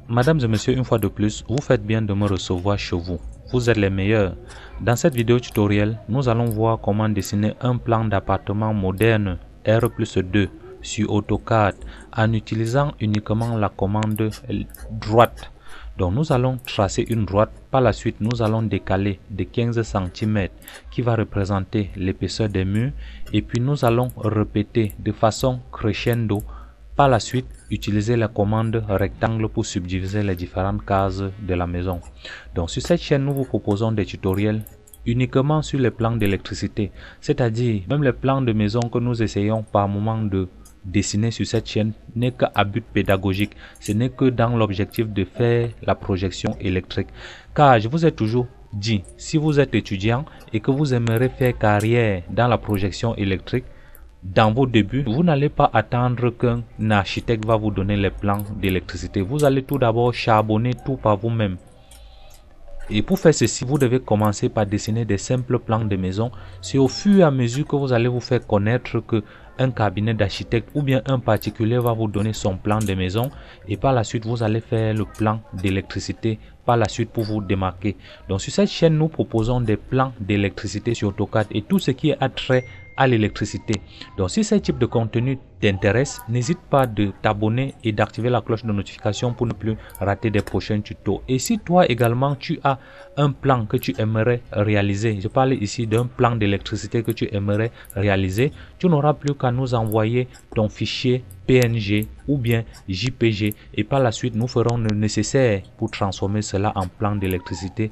Mesdames et messieurs, une fois de plus, vous faites bien de me recevoir chez vous. Vous êtes les meilleurs. Dans cette vidéo tutoriel, nous allons voir comment dessiner un plan d'appartement moderne R+2 sur AutoCAD en utilisant uniquement la commande droite. Donc nous allons tracer une droite, par la suite nous allons décaler de 15 cm qui va représenter l'épaisseur des murs et puis nous allons répéter de façon crescendo. Par la suite, utiliser la commande rectangle pour subdiviser les différentes cases de la maison. Donc sur cette chaîne, nous vous proposons des tutoriels uniquement sur les plans d'électricité, c'est-à-dire même les plans de maison que nous essayons par moment de dessiner sur cette chaîne n'est qu'à but pédagogique, ce n'est que dans l'objectif de faire la projection électrique. Car je vous ai toujours dit, si vous êtes étudiant et que vous aimeriez faire carrière dans la projection électrique, dans vos débuts, vous n'allez pas attendre qu'un architecte va vous donner les plans d'électricité. Vous allez tout d'abord charbonner tout par vous-même. Et pour faire ceci, vous devez commencer par dessiner des simples plans de maison. C'est au fur et à mesure que vous allez vous faire connaître que un cabinet d'architecte ou bien un particulier va vous donner son plan de maison et par la suite vous allez faire le plan d'électricité par la suite pour vous démarquer. Donc sur cette chaîne, nous proposons des plans d'électricité sur AutoCAD et tout ce qui est attrait à l'électricité. Donc si ce type de contenu t'intéresse, n'hésite pas de t'abonner et d'activer la cloche de notification pour ne plus rater des prochains tutos. Et si toi également tu as un plan que tu aimerais réaliser, je parle ici d'un plan d'électricité que tu aimerais réaliser, tu n'auras plus qu'à nous envoyer ton fichier PNG ou bien JPG et par la suite nous ferons le nécessaire pour transformer cela en plan d'électricité.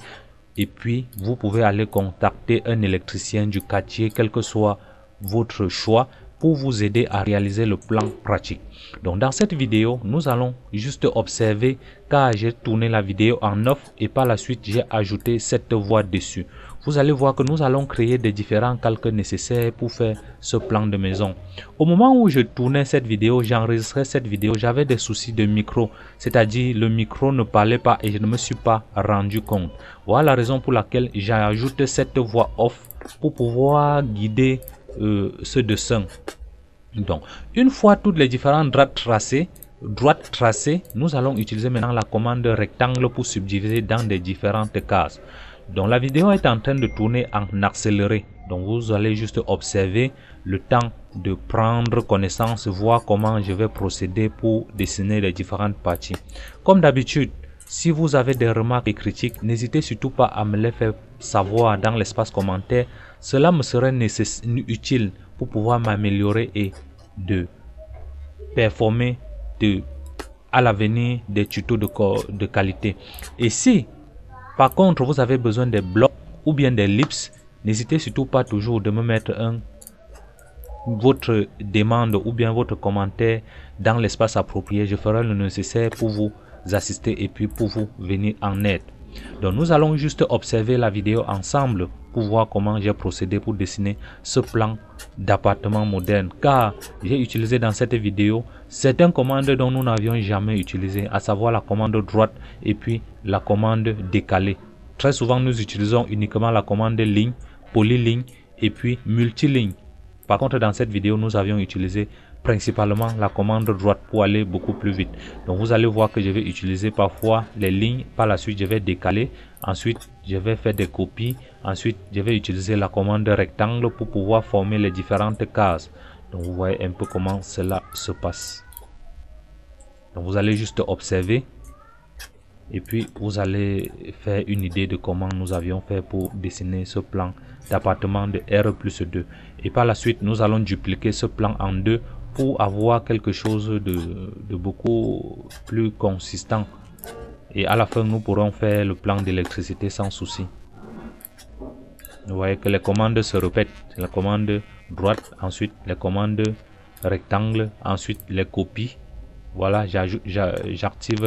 Et puis vous pouvez aller contacter un électricien du quartier, quel que soit votre choix, pour vous aider à réaliser le plan pratique. Donc dans cette vidéo, nous allons juste observer car j'ai tourné la vidéo en off et par la suite j'ai ajouté cette voix dessus. Vous allez voir que nous allons créer des différents calques nécessaires pour faire ce plan de maison. Au moment où je tournais cette vidéo, j'enregistrais cette vidéo, j'avais des soucis de micro, c'est-à-dire le micro ne parlait pas et je ne me suis pas rendu compte. Voilà la raison pour laquelle j'ai ajouté cette voix off pour pouvoir guider ce dessin. Donc, une fois toutes les différentes droites tracées, nous allons utiliser maintenant la commande rectangle pour subdiviser dans des différentes cases. Donc, la vidéo est en train de tourner en accéléré. Donc, vous allez juste observer le temps de prendre connaissance, voir comment je vais procéder pour dessiner les différentes parties. Comme d'habitude, si vous avez des remarques et critiques, n'hésitez surtout pas à me les faire savoir dans l'espace commentaire. Cela me serait utile pour pouvoir m'améliorer et de performer à l'avenir des tutos de qualité. Et si par contre vous avez besoin des blocs ou bien des ellipses, n'hésitez surtout pas toujours de me mettre votre demande ou bien votre commentaire dans l'espace approprié. Je ferai le nécessaire pour vous assister et puis pour vous venir en aide. Donc nous allons juste observer la vidéo ensemble pour voir comment j'ai procédé pour dessiner ce plan d'appartement moderne, car j'ai utilisé dans cette vidéo certaines commandes dont nous n'avions jamais utilisé, à savoir la commande droite et puis la commande décalée. Très souvent nous utilisons uniquement la commande ligne, polyligne et puis multiligne. Par contre dans cette vidéo nous avions utilisé principalement la commande droite pour aller beaucoup plus vite. Donc vous allez voir que je vais utiliser parfois les lignes, par la suite je vais décaler, ensuite je vais faire des copies, ensuite je vais utiliser la commande rectangle pour pouvoir former les différentes cases. Donc vous voyez un peu comment cela se passe. Donc vous allez juste observer et puis vous allez faire une idée de comment nous avions fait pour dessiner ce plan d'appartement de R+2 et par la suite nous allons dupliquer ce plan en deux pour avoir quelque chose de beaucoup plus consistant et à la fin nous pourrons faire le plan d'électricité sans souci. Vous voyez que les commandes se répètent, la commande droite, ensuite les commandes rectangle, ensuite les copies. Voilà, j'active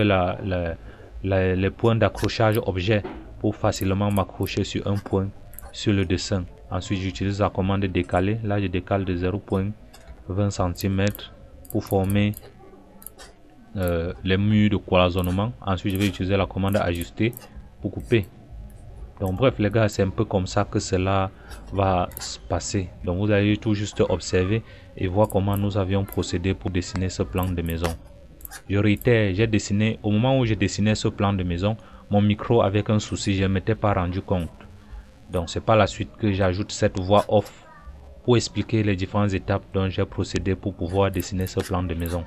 les points d'accrochage objet pour facilement m'accrocher sur un point sur le dessin. Ensuite j'utilise la commande décaler, là je décale de 0,20 cm pour former les murs de cloisonnement. Ensuite je vais utiliser la commande ajuster pour couper. Donc bref les gars, c'est un peu comme ça que cela va se passer. Donc vous allez tout juste observer et voir comment nous avions procédé pour dessiner ce plan de maison. Je réitère, j'ai dessiné, au moment où j'ai dessiné ce plan de maison, mon micro avait un souci, je ne m'étais pas rendu compte. Donc c'est par la suite que j'ajoute cette voix off pour expliquer les différentes étapes dont j'ai procédé pour pouvoir dessiner ce plan de maison.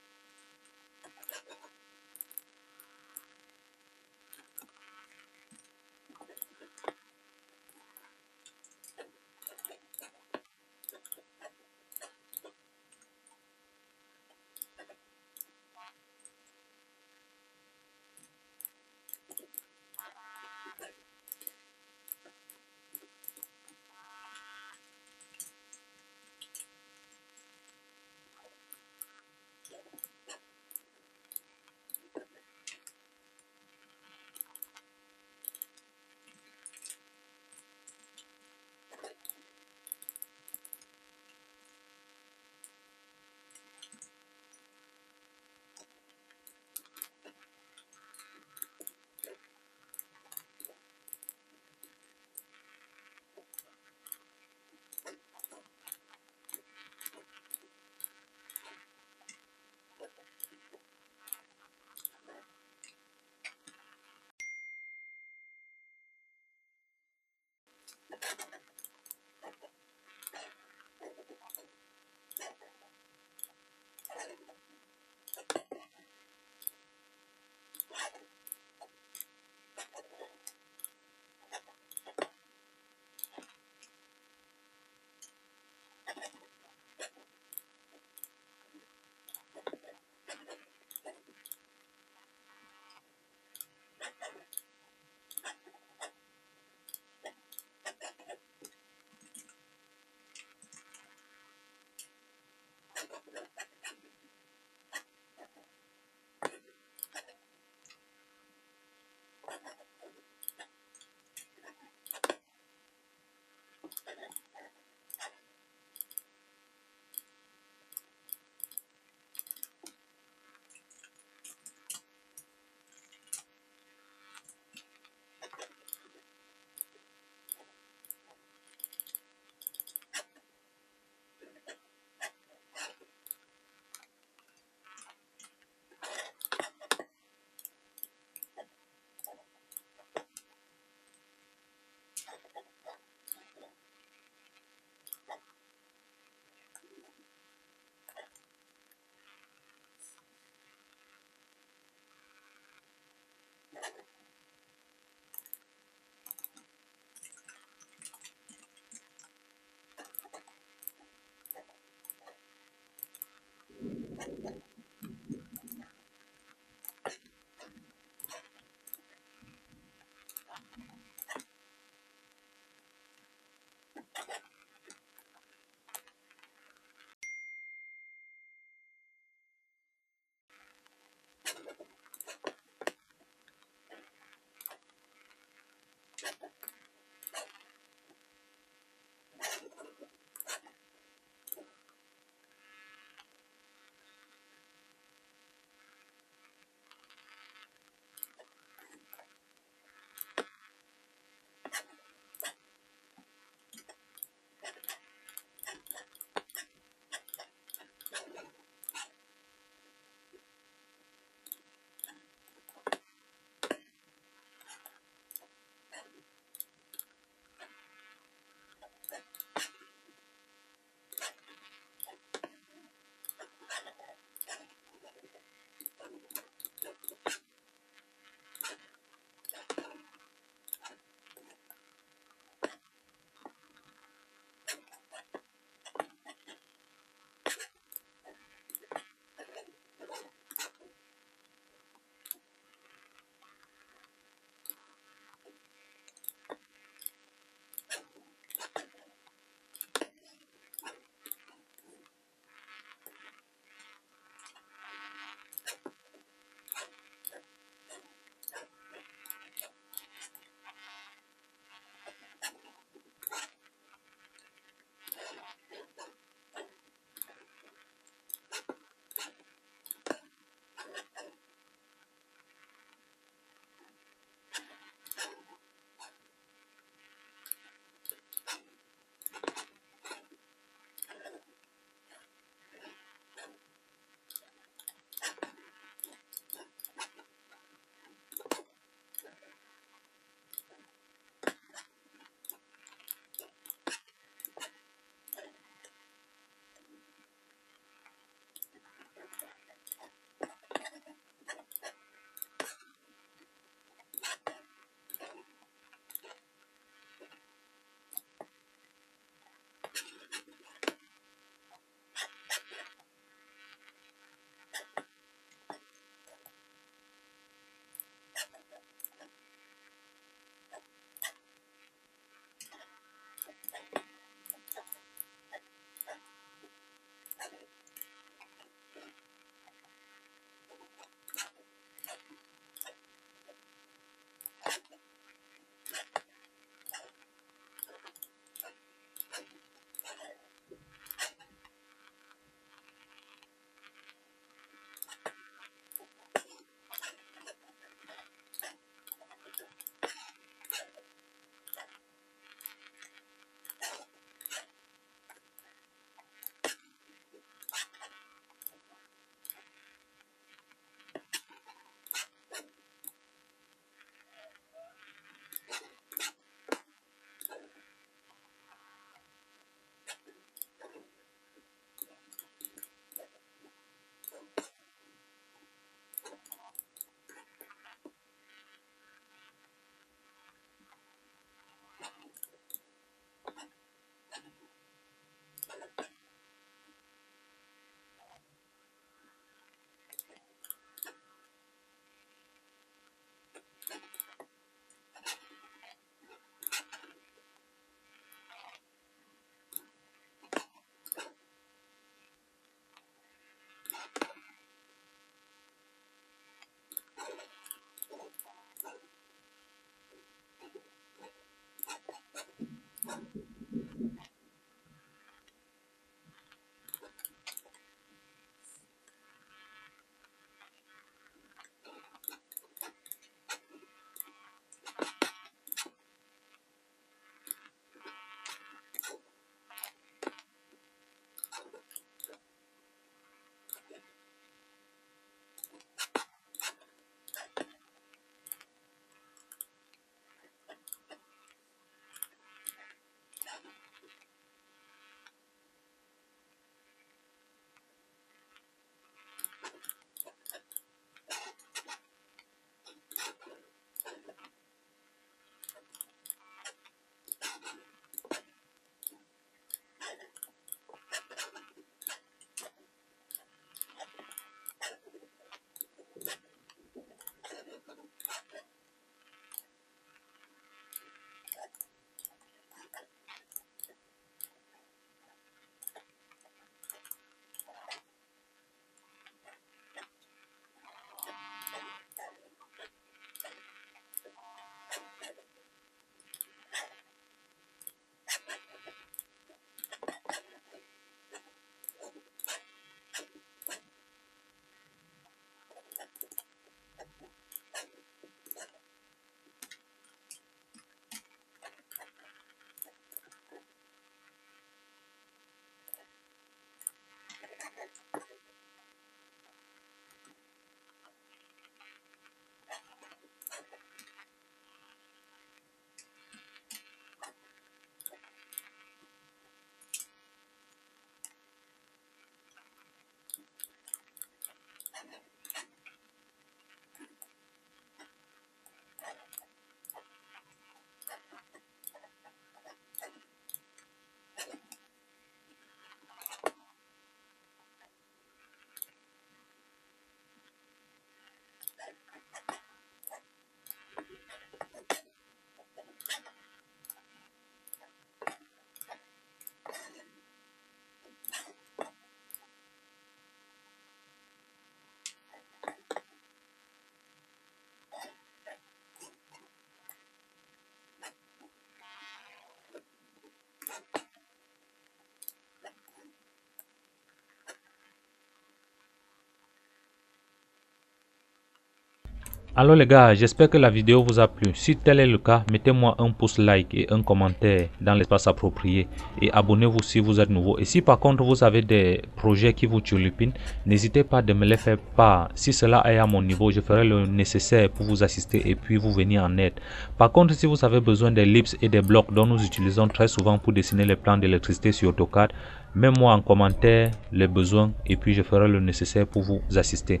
Alors les gars, j'espère que la vidéo vous a plu. Si tel est le cas, mettez-moi un pouce like et un commentaire dans l'espace approprié. Et abonnez-vous si vous êtes nouveau. Et si par contre vous avez des projets qui vous turlupinent, n'hésitez pas de me les faire part. Si cela est à mon niveau, je ferai le nécessaire pour vous assister et puis vous venir en aide. Par contre, si vous avez besoin des ellipses et des blocs dont nous utilisons très souvent pour dessiner les plans d'électricité sur AutoCAD, mets-moi en commentaire les besoins et puis je ferai le nécessaire pour vous assister.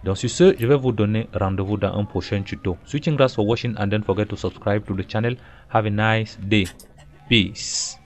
Donc sur ce, je vais vous donner rendez-vous dans un prochain tuto. Switching grass for watching and don't forget to subscribe to the channel. Have a nice day. Peace.